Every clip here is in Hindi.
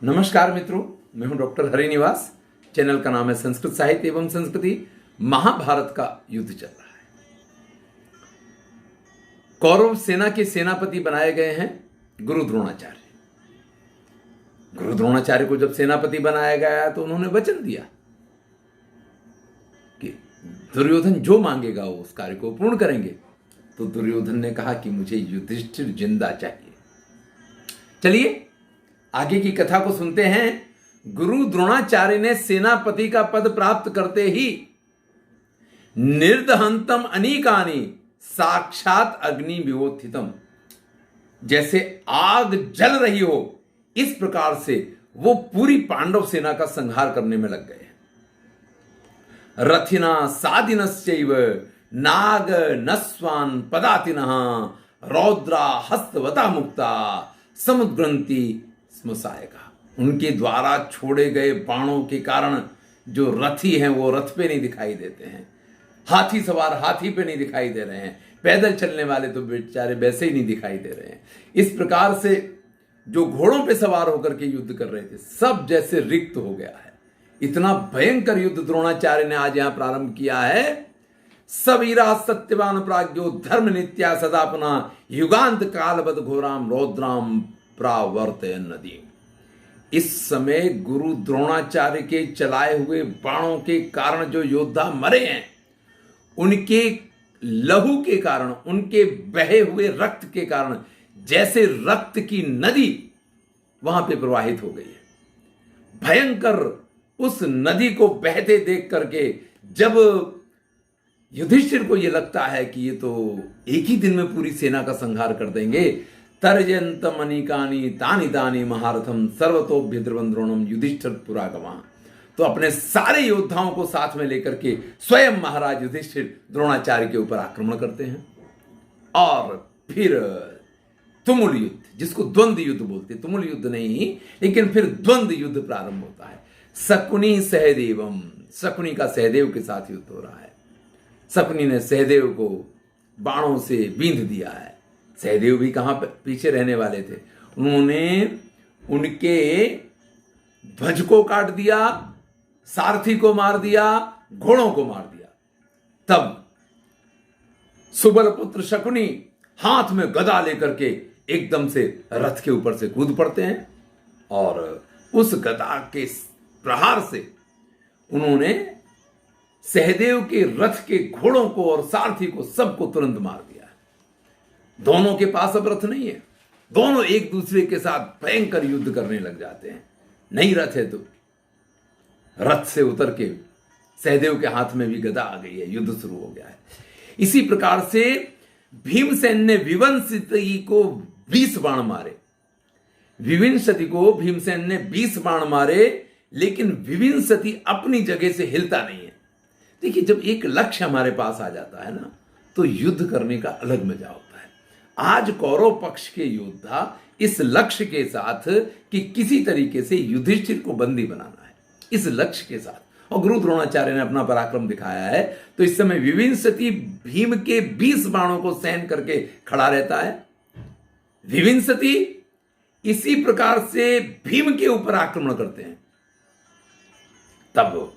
नमस्कार मित्रों, मैं हूं डॉक्टर हरिनिवास। चैनल का नाम है संस्कृत साहित्य एवं संस्कृति। महाभारत का युद्ध चल रहा है। कौरव सेना के सेनापति बनाए गए हैं गुरु द्रोणाचार्य। गुरु द्रोणाचार्य को जब सेनापति बनाया गया तो उन्होंने वचन दिया कि दुर्योधन जो मांगेगा वो उस कार्य को पूर्ण करेंगे। तो दुर्योधन ने कहा कि मुझे युधिष्ठिर जिंदा चाहिए। चलिए आगे की कथा को सुनते हैं। गुरु द्रोणाचार्य ने सेनापति का पद प्राप्त करते ही निर्दहंतम अनीकानि साक्षात अग्नि विवोत्थितम, जैसे आग जल रही हो इस प्रकार से वो पूरी पांडव सेना का संहार करने में लग गए। रथिना सादिनश्चैव नाग नस्वान पदातिनः रौद्रा हस्तवता मुक्ता समुद्रंती स्मसाएगा। उनके द्वारा छोड़े गए बाणों के कारण जो रथी हैं वो रथ पे नहीं दिखाई देते हैं, हाथी सवार हाथी पे नहीं दिखाई दे रहे हैं, पैदल चलने वाले तो बेचारे वैसे ही नहीं दिखाई दे रहे हैं। इस प्रकार से जो घोड़ों पे सवार होकर के युद्ध कर रहे थे सब जैसे रिक्त हो गया है। इतना भयंकर युद्ध द्रोणाचार्य ने आज यहां प्रारंभ किया है। सबीरा सत्यवान प्राज्ञो धर्म नित्या सदापना युगांत कालबद घोराम रौद्राम प्रावर्तयन नदी। इस समय गुरु द्रोणाचार्य के चलाए हुए बाणों के कारण जो योद्धा मरे हैं उनके लहू के कारण, उनके बहे हुए रक्त के कारण जैसे रक्त की नदी वहां पे प्रवाहित हो गई है। भयंकर उस नदी को बहते देख करके जब युधिष्ठिर को यह लगता है कि ये तो एक ही दिन में पूरी सेना का संहार कर देंगे, तर्जयंतम अनीकानि तानि तानि महारथम सर्वतोभ्य द्रवंद्रोणम युधिष्ठिर पुरागमा। तो अपने सारे योद्धाओं को साथ में लेकर के स्वयं महाराज युधिष्ठिर द्रोणाचार्य के ऊपर आक्रमण करते हैं। और फिर तुमुल युद्ध, जिसको द्वंद्व युद्ध बोलते, तुमुल युद्ध नहीं लेकिन फिर द्वंद्व युद्ध प्रारंभ होता है। शकुनी सहदेवम, शकुनी का सहदेव के साथ युद्ध हो रहा है। शकुनी ने सहदेव को बाणों से बींध दिया है। सहदेव भी कहां पर पीछे रहने वाले थे, उन्होंने उनके ध्वज को काट दिया, सारथी को मार दिया, घोड़ों को मार दिया। तब सुबल पुत्र शकुनी हाथ में गदा लेकर के एकदम से रथ के ऊपर से कूद पड़ते हैं और उस गदा के प्रहार से उन्होंने सहदेव के रथ के घोड़ों को और सारथी को सबको तुरंत मार दिया। दोनों के पास अब रथ नहीं है, दोनों एक दूसरे के साथ भयंकर युद्ध करने लग जाते हैं। नहीं रथ है तो रथ से उतर के सहदेव के हाथ में भी गदा आ गई है, युद्ध शुरू हो गया है। इसी प्रकार से भीमसेन ने विवंशति को 20 बाण मारे। विविंशति को भीमसेन ने 20 बाण मारे, लेकिन विविंशति अपनी जगह से हिलता नहीं है। देखिए, जब एक लक्ष्य हमारे पास आ जाता है ना तो युद्ध करने का अलग मजा होता है। आज कौरव पक्ष के योद्धा इस लक्ष्य के साथ कि किसी तरीके से युधिष्ठिर को बंदी बनाना है, इस लक्ष्य के साथ, और गुरु द्रोणाचार्य ने अपना पराक्रम दिखाया है। तो इस समय विविंशति भीम के 20 बाणों को सहन करके खड़ा रहता है। विविंशति इसी प्रकार से भीम के ऊपर आक्रमण करते हैं। तब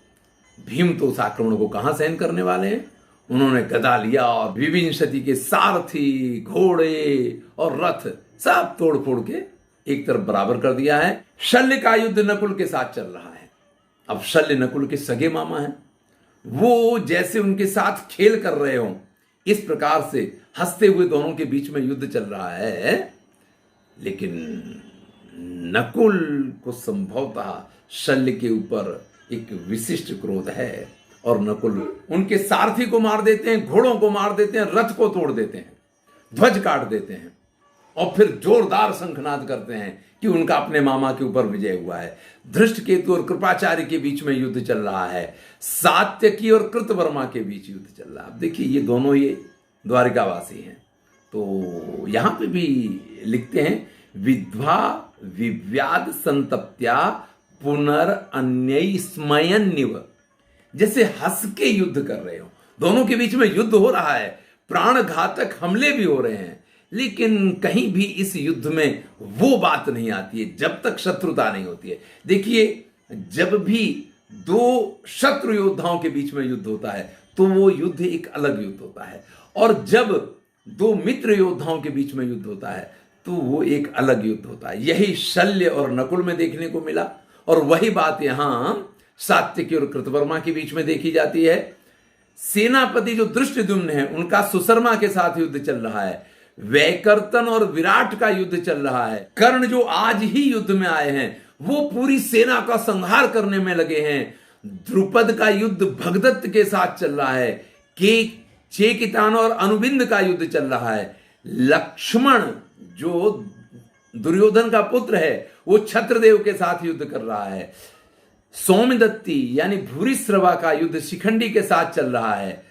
भीम तो उस आक्रमण को कहां सहन करने वाले हैं। उन्होंने गदा लिया और विविंशति के सारथी, घोड़े और रथ सब तोड़ फोड़ के एक तरफ बराबर कर दिया है। शल्य का युद्ध नकुल के साथ चल रहा है। अब शल्य नकुल के सगे मामा हैं, वो जैसे उनके साथ खेल कर रहे हो इस प्रकार से हंसते हुए दोनों के बीच में युद्ध चल रहा है। लेकिन नकुल को संभवतः शल्य के ऊपर एक विशिष्ट क्रोध है और नकुल उनके सारथी को मार देते हैं, घोड़ों को मार देते हैं, रथ को तोड़ देते हैं, ध्वज काट देते हैं और फिर जोरदार शंखनाद करते हैं कि उनका अपने मामा के ऊपर विजय हुआ है। धृष्टकेतु और कृपाचार्य के बीच में युद्ध चल रहा है, सात्यकी और कृतवर्मा के बीच युद्ध चल रहा है। अब देखिए, ये दोनों ये द्वारिकावासी हैं। तो यहां पे भी लिखते हैं विद्वा विव्याद संतप्त्या पुनरअन्य स्मयन्निव, जैसे हंस के युद्ध कर रहे हो। दोनों के बीच में युद्ध हो रहा है, प्राण घातक हमले भी हो रहे हैं, लेकिन कहीं भी इस युद्ध में वो बात नहीं आती है जब तक शत्रुता नहीं होती है। देखिए, जब भी दो शत्रु योद्धाओं के बीच में युद्ध होता है तो वो युद्ध एक अलग युद्ध होता है, और जब दो मित्र योद्धाओं के बीच में युद्ध होता है तो वो एक अलग युद्ध होता है। यही शल्य और नकुल में देखने को मिला, और वही बात यहां सात्यकी और कृतवर्मा के बीच में देखी जाती है। सेनापति जो धृष्टद्युम्न है उनका सुशर्मा के साथ युद्ध चल रहा है, वैकर्तन और विराट का युद्ध चल रहा है, कर्ण जो आज ही युद्ध में आए हैं वो पूरी सेना का संहार करने में लगे हैं, द्रुपद का युद्ध भगदत्त के साथ चल रहा है, के चेकितान और अनुबिंद का युद्ध चल रहा है, लक्ष्मण जो दुर्योधन का पुत्र है वो छत्रदेव के साथ युद्ध कर रहा है, सौम्यदत्ती यानी भूरिश्रवा का युद्ध शिखंडी के साथ चल रहा है,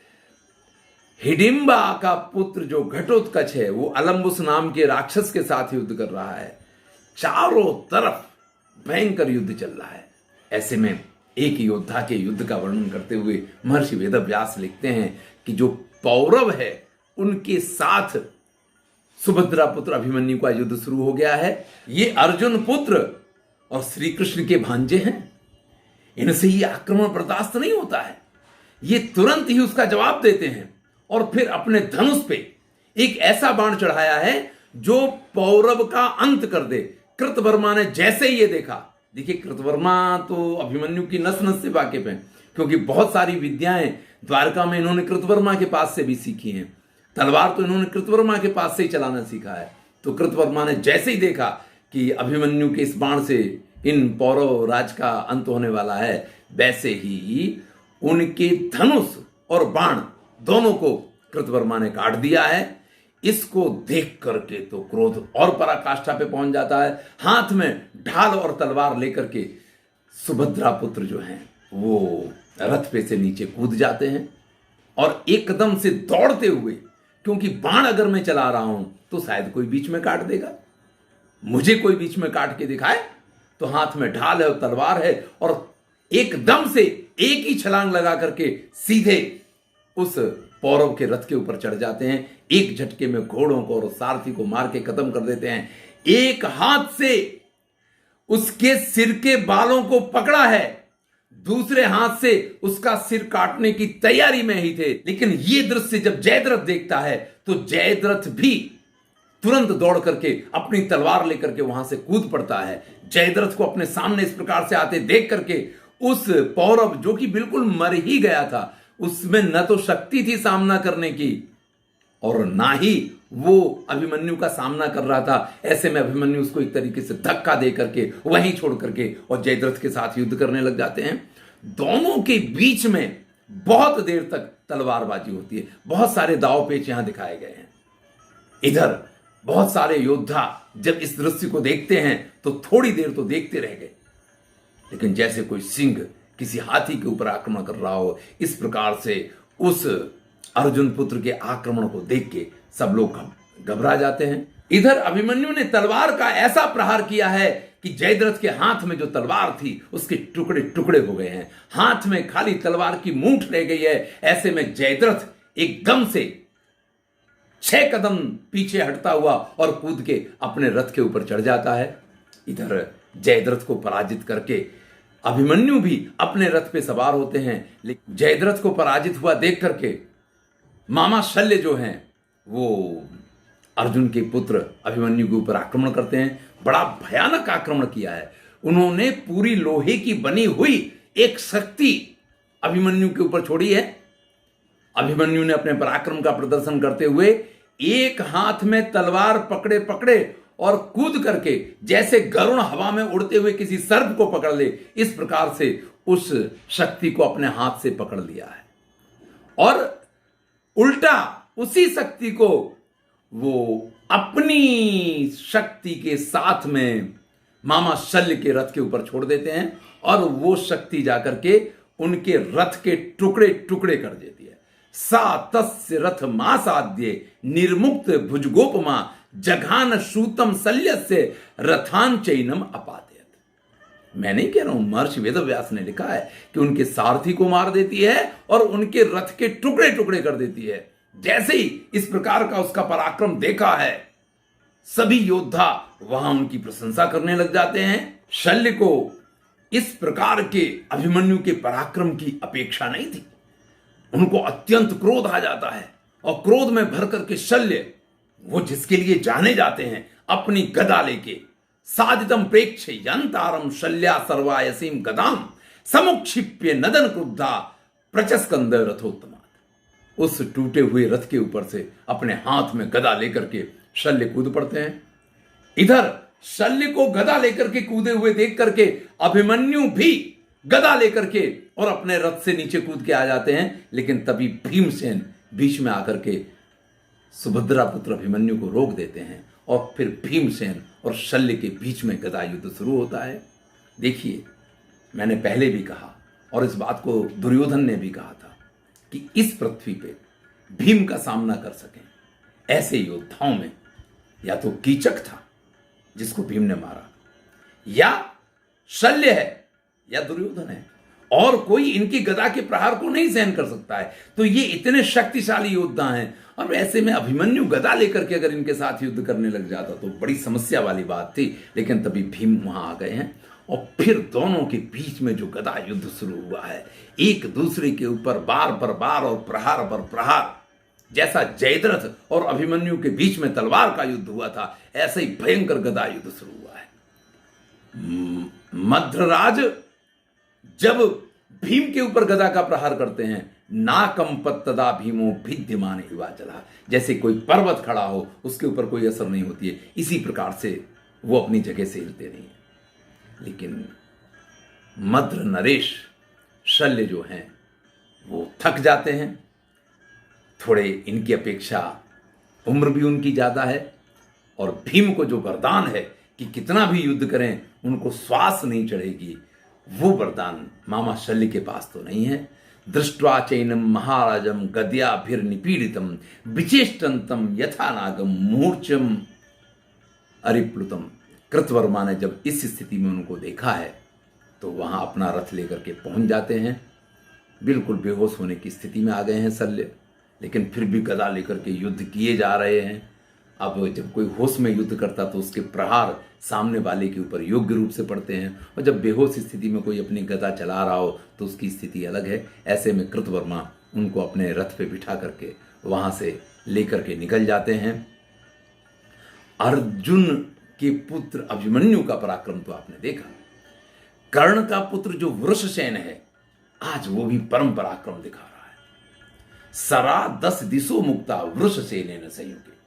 हिडिंबा का पुत्र जो घटोत्कच है वो अलम्बुस नाम के राक्षस के साथ युद्ध कर रहा है। चारों तरफ भयंकर युद्ध चल रहा है। ऐसे में एक योद्धा के युद्ध का वर्णन करते हुए महर्षि वेदव्यास लिखते हैं कि जो पौरव है उनके साथ सुभद्रा पुत्र अभिमन्यु का युद्ध शुरू हो गया है। ये अर्जुन पुत्र और श्री कृष्ण के भांजे हैं, इनसे ये आक्रमण बर्दाश्त नहीं होता है। ये तुरंत ही उसका जवाब देते हैं और फिर अपने धनुष पे एक ऐसा बाण चढ़ाया है जो पौरव का अंत कर दे। कृतवर्मा ने जैसे ही ये देखा, देखिए कृतवर्मा तो अभिमन्यु की नस नस से वाकिफ हैं, क्योंकि बहुत सारी विद्याएं द्वारका में इन्होंने कृतवर्मा के पास से भी सीखी हैं। तलवार तो इन्होंने कृतवर्मा के पास से ही चलाना सीखा है। तो कृतवर्मा ने जैसे ही देखा कि अभिमन्यु के इस बाण से इन पौरव राज का अंत होने वाला है, वैसे ही उनके धनुष और बाण दोनों को कृतवर्मा ने काट दिया है। इसको देख करके तो क्रोध और पराकाष्ठा पे पहुंच जाता है। हाथ में ढाल और तलवार लेकर के सुभद्रा पुत्र जो हैं वो रथ पे से नीचे कूद जाते हैं और एकदम से दौड़ते हुए, क्योंकि बाण अगर मैं चला रहा हूं तो शायद कोई बीच में काट देगा, मुझे कोई बीच में काट के दिखाए, तो हाथ में ढाल है और तलवार है और एकदम से एक ही छलांग लगा करके सीधे उस पौरव के रथ के ऊपर चढ़ जाते हैं। एक झटके में घोड़ों को और सारथी को मार के खत्म कर देते हैं। एक हाथ से उसके सिर के बालों को पकड़ा है, दूसरे हाथ से उसका सिर काटने की तैयारी में ही थे। लेकिन यह दृश्य जब जयद्रथ देखता है तो जयद्रथ भी तुरंत दौड़ करके अपनी तलवार लेकर के वहां से कूद पड़ता है। जयद्रथ को अपने सामने इस प्रकार से आते देख करके उस पौरव जो कि बिल्कुल मर ही गया था, उसमें न तो शक्ति थी सामना करने की और ना ही वो अभिमन्यु का सामना कर रहा था। ऐसे में अभिमन्यु उसको एक तरीके से धक्का दे करके वहीं छोड़ करके और जयद्रथ के साथ युद्ध करने लग जाते हैं। दोनों के बीच में बहुत देर तक तलवारबाजी होती है। बहुत सारे दाव पेच यहां दिखाए गए हैं। इधर बहुत सारे योद्धा जब इस दृश्य को देखते हैं तो थोड़ी देर तो देखते रह गए, लेकिन जैसे कोई सिंह किसी हाथी के ऊपर आक्रमण कर रहा हो, इस प्रकार से उस अर्जुन पुत्र के आक्रमण को देख के सब लोग घबरा जाते हैं। इधर अभिमन्यु ने तलवार का ऐसा प्रहार किया है कि जयद्रथ के हाथ में जो तलवार थी उसके टुकड़े टुकड़े हो गए हैं। हाथ में खाली तलवार की मूंठ रह गई है। ऐसे में जयद्रथ एकदम से 6 कदम पीछे हटता हुआ और कूद के अपने रथ के ऊपर चढ़ जाता है। इधर जयद्रथ को पराजित करके अभिमन्यु भी अपने रथ पे सवार होते हैं। लेकिन जयद्रथ को पराजित हुआ देख करके मामा शल्य जो हैं वो अर्जुन के पुत्र अभिमन्यु के ऊपर आक्रमण करते हैं। बड़ा भयानक आक्रमण किया है उन्होंने। पूरी लोहे की बनी हुई एक शक्ति अभिमन्यु के ऊपर छोड़ी है। अभिमन्यु ने अपने पराक्रम का प्रदर्शन करते हुए एक हाथ में तलवार पकड़े पकड़े और कूद करके जैसे गरुड़ हवा में उड़ते हुए किसी सर्प को पकड़ ले, इस प्रकार से उस शक्ति को अपने हाथ से पकड़ लिया है और उल्टा उसी शक्ति को वो अपनी शक्ति के साथ में मामा शल्य के रथ के ऊपर छोड़ देते हैं और वो शक्ति जाकर के उनके रथ के टुकड़े टुकड़े कर देती है। सा तस्य रथ मासाद्ये निर्मुक्त भुजगोपमा जघान सूतम शल्यस्य रथान चैनम अपादयत। मैं नहीं कह रहा हूं, महर्षि वेदव्यास ने लिखा है कि उनके सारथी को मार देती है और उनके रथ के टुकड़े टुकड़े कर देती है। जैसे ही इस प्रकार का उसका पराक्रम देखा है सभी योद्धा वहां उनकी प्रशंसा करने लग जाते हैं। शल्य को इस प्रकार के अभिमन्यु के पराक्रम की अपेक्षा नहीं थी। उनको अत्यंत क्रोध आ जाता है और क्रोध में भर करके शल्य, वो जिसके लिए जाने जाते हैं, अपनी गदा लेके साधितम प्रेक्ष यंतारम शल्या सर्वायसीम गदाम समुक्षिप्य नदन क्रुद्धा प्रचस्कंद रथोत्तमात्। उस टूटे हुए रथ के ऊपर से अपने हाथ में गदा लेकर के शल्य कूद पड़ते हैं। इधर शल्य को गदा लेकर के कूदे हुए देख करके अभिमन्यु भी गदा लेकर के और अपने रथ से नीचे कूद के आ जाते हैं। लेकिन तभी भीमसेन बीच में आकर के सुभद्रा पुत्र अभिमन्यु को रोक देते हैं और फिर भीमसेन और शल्य के बीच में गदा युद्ध शुरू होता है। देखिए, मैंने पहले भी कहा और इस बात को दुर्योधन ने भी कहा था कि इस पृथ्वी पे भीम का सामना कर सकें ऐसे योद्धाओं में या तो कीचक था जिसको भीम ने मारा, या शल्य है, या दुर्योधन है, और कोई इनकी गदा के प्रहार को नहीं सहन कर सकता है। तो ये इतने शक्तिशाली योद्धा हैं और ऐसे में अभिमन्यु गदा लेकर के अगर इनके साथ युद्ध करने लग जाता तो बड़ी समस्या वाली बात थी। लेकिन तभी भीम वहां आ गए हैं और फिर दोनों के बीच में जो गदा युद्ध शुरू हुआ है, एक दूसरे के ऊपर बार पर बार और प्रहार पर प्रहार, जैसा जयद्रथ और अभिमन्यु के बीच में तलवार का युद्ध हुआ था, ऐसा ही भयंकर गदा युद्ध शुरू हुआ है। मद्रराज जब भीम के ऊपर गदा का प्रहार करते हैं, ना कंपत तदा भीमो भिद्यमान हिमाचला, जैसे कोई पर्वत खड़ा हो उसके ऊपर कोई असर नहीं होती है, इसी प्रकार से वो अपनी जगह से हिलते नहीं है। लेकिन मद्र नरेश शल्य जो हैं वो थक जाते हैं, थोड़े इनकी अपेक्षा उम्र भी उनकी ज्यादा है, और भीम को जो वरदान है कि कितना भी युद्ध करें उनको श्वास नहीं चढ़ेगी, वो वरदान मामा शल्य के पास तो नहीं है। दृष्ट्वा चैनम महाराजम गद्याभिर निपीड़ितम विचेष्टंतम यथा नागम मूर्छम अरिप्लुतम। कृतवर्मा ने जब इस स्थिति में उनको देखा है तो वहां अपना रथ लेकर के पहुंच जाते हैं। बिल्कुल बेहोश होने की स्थिति में आ गए हैं शल्य, लेकिन फिर भी गदा लेकर के युद्ध किए जा रहे हैं। अब जब कोई होश में युद्ध करता तो उसके प्रहार सामने वाले के ऊपर योग्य रूप से पड़ते हैं, और जब बेहोश स्थिति में कोई अपनी गदा चला रहा हो तो उसकी स्थिति अलग है। ऐसे में कृतवर्मा उनको अपने रथ पे बिठा करके वहां से लेकर के निकल जाते हैं। अर्जुन के पुत्र अभिमन्यु का पराक्रम तो आपने देखा। कर्ण का पुत्र जो वृषसेन है, आज वो भी परम पराक्रम दिखा रहा है। सरा 10 दिशो मुक्ता वृषसेनेन संयुगे।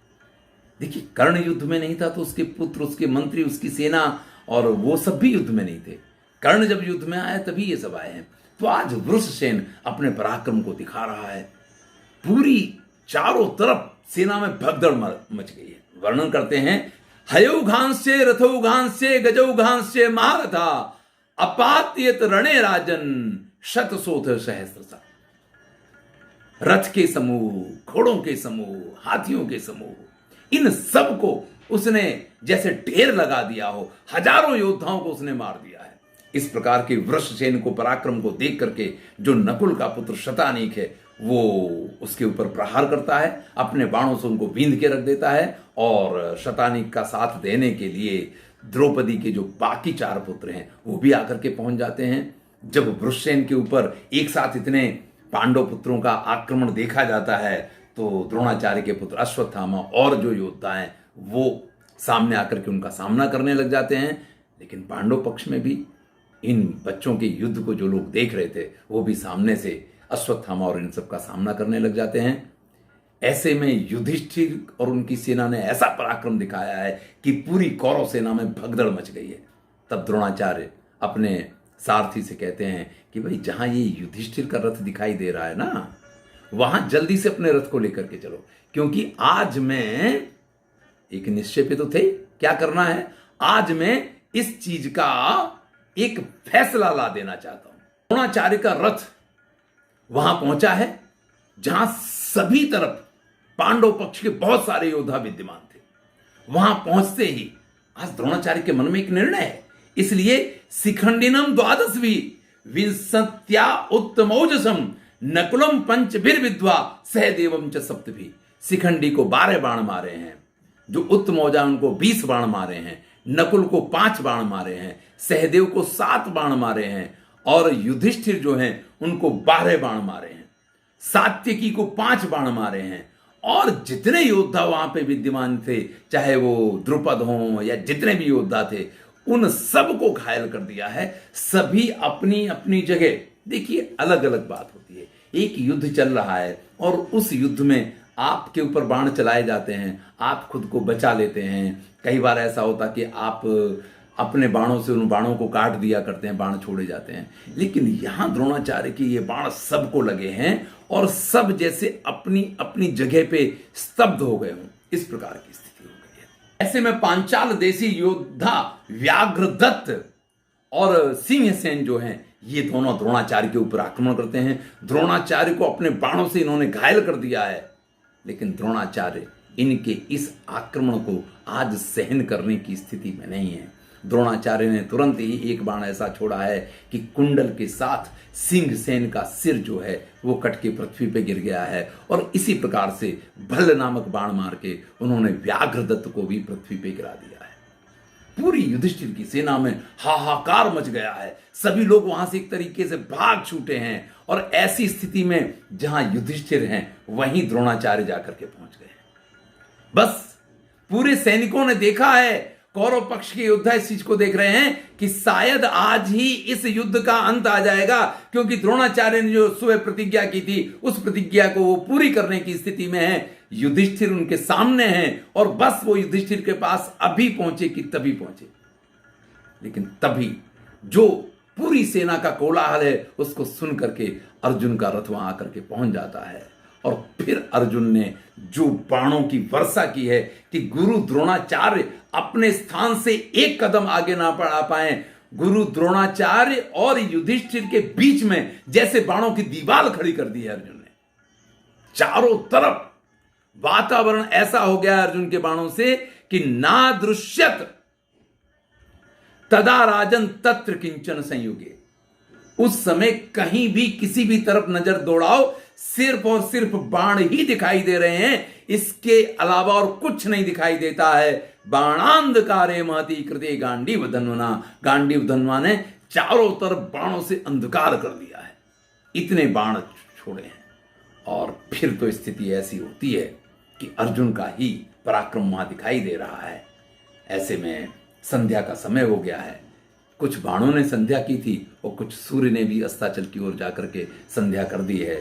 देखिए, कर्ण युद्ध में नहीं था तो उसके पुत्र, उसके मंत्री, उसकी सेना और वो सब भी युद्ध में नहीं थे। कर्ण जब युद्ध में आए तभी ये सब आए हैं। तो आज वृषसेन अपने पराक्रम को दिखा रहा है। पूरी चारों तरफ सेना में भगदड़ मच गई है। वर्णन करते हैं, हयोघांस्य रथोघांस्य गजौघांस्य महारथा अपात्यत रणे राजन शतसोथ सहस्रसा। रथ के समूह, घोड़ों के समूह, हाथियों के समूह, इन सब को उसने जैसे ढेर लगा दिया हो, हजारों योद्धाओं को उसने मार दिया है। इस प्रकार के वृषसेन को पराक्रम को देख करके जो नकुल का पुत्र शतानीक है वो उसके ऊपर प्रहार करता है, अपने बाणों से उनको बींध के रख देता है। और शतानीक का साथ देने के लिए द्रौपदी के जो बाकी 4 पुत्र हैं वो भी आकर के पहुंच जाते हैं। जब वृषसेन के ऊपर एक साथ इतने पांडव पुत्रों का आक्रमण देखा जाता है तो द्रोणाचार्य के पुत्र अश्वत्थामा और जो योद्धा हैं वो सामने आकर के उनका सामना करने लग जाते हैं। लेकिन पांडव पक्ष में भी इन बच्चों के युद्ध को जो लोग देख रहे थे वो भी सामने से अश्वत्थामा और इन सब का सामना करने लग जाते हैं। ऐसे में युधिष्ठिर और उनकी सेना ने ऐसा पराक्रम दिखाया है कि पूरी कौरव सेना में भगदड़ मच गई है। तब द्रोणाचार्य अपने सारथी से कहते हैं कि भाई, जहां ये युधिष्ठिर का रथ दिखाई दे रहा है ना, वहां जल्दी से अपने रथ को लेकर के चलो, क्योंकि आज मैं एक निश्चय पे तो थे क्या करना है, आज मैं इस चीज का एक फैसला ला देना चाहता हूं। द्रोणाचार्य का रथ वहां पहुंचा है जहां सभी तरफ पांडव पक्ष के बहुत सारे योद्धा विद्यमान थे। वहां पहुंचते ही आज द्रोणाचार्य के मन में एक निर्णय है, इसलिए शिखंडिनम 12 विंशत्या उत्तमौजसम नकुलम पंचभिर विद्वा सहदेवम च सप्तभी। शिखंडी को 12 बाण मारे हैं, जो उत्तमौजा उनको 20 बाण मारे हैं, नकुल को 5 बाण मारे हैं, सहदेव को 7 बाण मारे हैं और युधिष्ठिर जो हैं उनको 12 बाण मारे हैं, सात्यकी को 5 बाण मारे हैं और जितने योद्धा वहां पे विद्यमान थे, चाहे वो द्रुपद हो या जितने भी योद्धा थे, उन सबको घायल कर दिया है। सभी अपनी अपनी जगह। देखिए, अलग अलग बात होती है। एक युद्ध चल रहा है और उस युद्ध में आपके ऊपर बाण चलाए जाते हैं, आप खुद को बचा लेते हैं। कई बार ऐसा होता कि आप अपने बाणों से उन बाणों को काट दिया करते हैं, बाण छोड़े जाते हैं। लेकिन यहां द्रोणाचार्य के ये बाण सबको लगे हैं और सब जैसे अपनी अपनी जगह पे स्तब्ध हो गए हों, इस प्रकार की स्थिति हो गई है। ऐसे में पांचाल देशी योद्धा व्याघ्रदत्त और सिंहसेन जो हैं, ये दोनों द्रोणाचार्य के ऊपर आक्रमण करते हैं। द्रोणाचार्य को अपने बाणों से इन्होंने घायल कर दिया है, लेकिन द्रोणाचार्य इनके इस आक्रमण को आज सहन करने की स्थिति में नहीं है। द्रोणाचार्य ने तुरंत ही एक बाण ऐसा छोड़ा है कि कुंडल के साथ सिंहसेन का सिर जो है वो कट के पृथ्वी पे गिर गया है और इसी प्रकार से भल्ल नामक बाण मार के उन्होंने व्याघ्रदत्त को भी पृथ्वी पे गिरा दिया है। पूरी युधिष्ठिर की सेना में हाहाकार मच गया है। सभी लोग वहां से एक तरीके से भाग छूटे हैं और ऐसी स्थिति में जहां युधिष्ठिर हैं वहीं द्रोणाचार्य जाकर के पहुंच गए। बस पूरे सैनिकों ने देखा है, कौरव पक्ष के योद्धा इस चीज को देख रहे हैं कि शायद आज ही इस युद्ध का अंत आ जाएगा, क्योंकि द्रोणाचार्य ने जो सुबह प्रतिज्ञा की थी उस प्रतिज्ञा को वो पूरी करने की स्थिति में है। युधिष्ठिर उनके सामने हैं और बस वो युधिष्ठिर के पास अभी पहुंचे कि तभी पहुंचे। लेकिन तभी जो पूरी सेना का कोलाहल है उसको सुन करके अर्जुन का रथ वहां आकर के पहुंच जाता है और फिर अर्जुन ने जो बाणों की वर्षा की है कि गुरु द्रोणाचार्य अपने स्थान से एक कदम आगे ना बढ़ा पाए। गुरु द्रोणाचार्य और युधिष्ठिर के बीच में जैसे बाणों की दीवार खड़ी कर दी है अर्जुन ने। चारों तरफ वातावरण ऐसा हो गया अर्जुन के बाणों से कि ना दृश्यत तदा राजन तत्र किंचन संयुगे। उस समय कहीं भी किसी भी तरफ नजर दौड़ाओ, सिर्फ और सिर्फ बाण ही दिखाई दे रहे हैं, इसके अलावा और कुछ नहीं दिखाई देता है। बाणांधकारे महती कृते गांडीव धन्वना। गांडीव धन्वा ने चारों तरफ बाणों से अंधकार कर दिया है, इतने बाण छोड़े हैं। और फिर तो स्थिति ऐसी होती है कि अर्जुन का ही पराक्रम वहां दिखाई दे रहा है। ऐसे में संध्या का समय हो गया है। कुछ बाणों ने संध्या की थी और कुछ सूर्य ने भी अस्ताचल की ओर जाकर के संध्या कर दी है।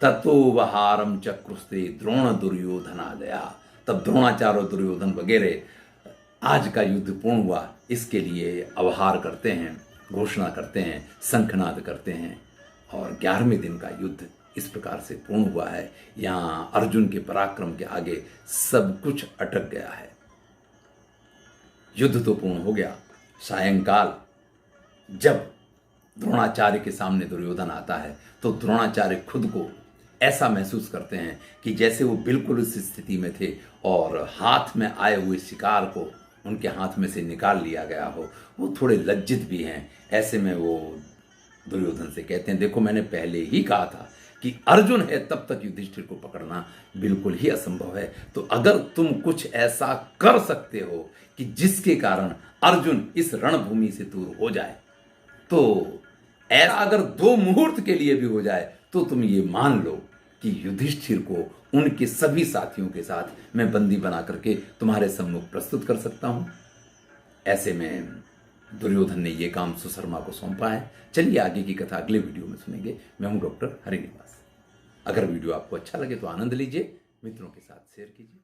ततो वहारम चक्रुस्ते द्रोण दुर्योधन आ गया। तब द्रोणाचार्य दुर्योधन वगैरह आज का युद्ध पूर्ण हुआ, इसके लिए अवहार करते हैं, घोषणा करते हैं, शंखनाद करते हैं और 11वें दिन का युद्ध इस प्रकार से पूर्ण हुआ है। यहां अर्जुन के पराक्रम के आगे सब कुछ अटक गया है। युद्ध तो पूर्ण हो गया। सायंकाल जब द्रोणाचार्य के सामने दुर्योधन आता है तो द्रोणाचार्य खुद को ऐसा महसूस करते हैं कि जैसे वो बिल्कुल उस स्थिति में थे और हाथ में आए हुए शिकार को उनके हाथ में से निकाल लिया गया हो। वो थोड़े लज्जित भी हैं। ऐसे में वो दुर्योधन से कहते हैं, देखो मैंने पहले ही कहा था कि अर्जुन है तब तक युधिष्ठिर को पकड़ना बिल्कुल ही असंभव है। तो अगर तुम कुछ ऐसा कर सकते हो कि जिसके कारण अर्जुन इस रणभूमि से दूर हो जाए, तो ऐसा अगर 2 मुहूर्त के लिए भी हो जाए तो तुम ये मान लो कि युधिष्ठिर को उनके सभी साथियों के साथ मैं बंदी बना करके तुम्हारे सम्मुख प्रस्तुत कर सकता हूं। ऐसे में दुर्योधन ने यह काम सुशर्मा को सौंपा है। चलिए आगे की कथा अगले वीडियो में सुनेंगे। मैं हूं डॉक्टर हरिनिवास। अगर वीडियो आपको अच्छा लगे तो आनंद लीजिए, मित्रों के साथ शेयर कीजिए।